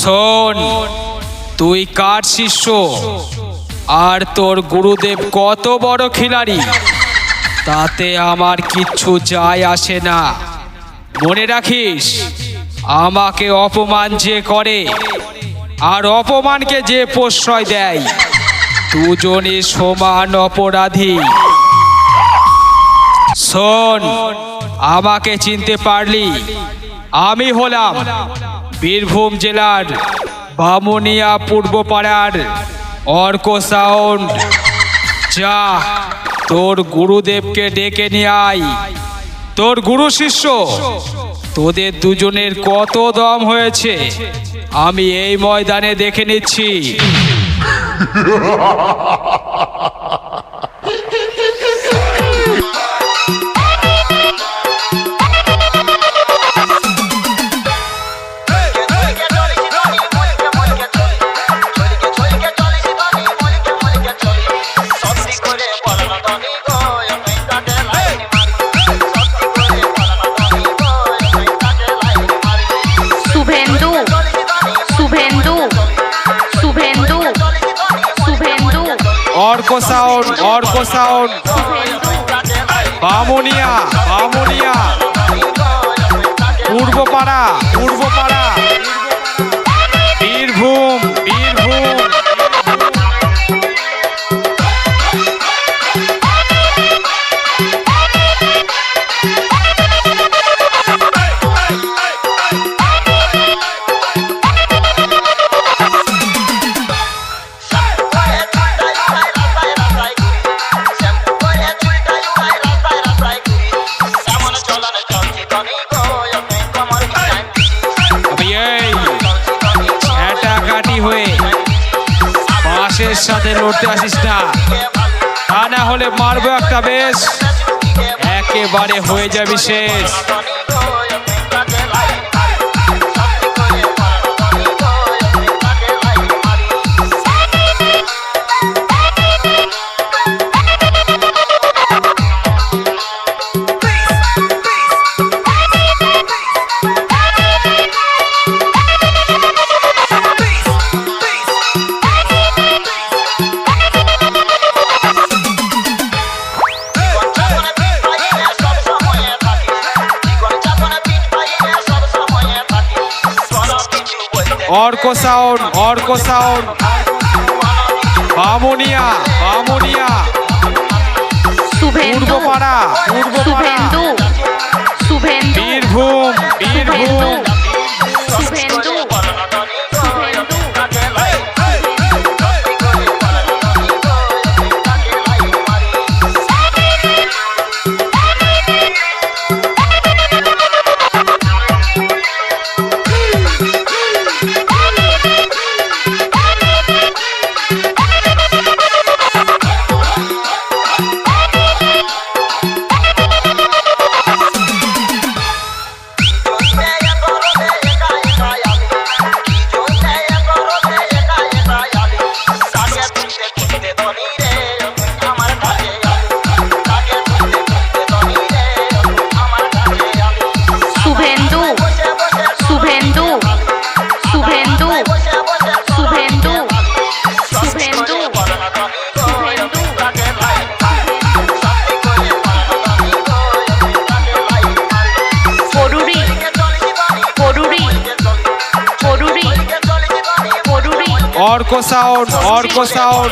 শোন, তুই কার শিষ্য আর তোর গুরুদেব কত বড় খিলাড়ি তাতে আমার কিচ্ছু যায় আসে না। মনে রাখিস, আমাকে অপমান যে করে আর অপমানকে যে প্রশ্রয় দেয়, দুজনই সমান অপরাধী। শোন, আমাকে চিনতে পারলি? আমি হলাম বীরভূম জেলার বামুনিয়া পূর্বপাড়ার অর্ক সাউন্ড। যা, তোর গুরুদেবকে ডেকে নিয়ে আয়। তোর গুরু শিষ্য তোদের দুজনের কত দম হয়েছে আমি এই ময়দানে দেখে নিচ্ছি। Arka sound, Arka sound, Bamunia, Bamunia, Purbapara, Purbapara, Birbhum, Birbhum. সাথে লড়তে আসিস না, তা না হলে মারবো একটা বেশ, একেবারে হয়ে যাবি শেষ। Arka sound, Arka sound, Bamunia, Bamunia, Purbapara, Purbapara, Birbhum, Birbhum. Arka sound, Arka sound,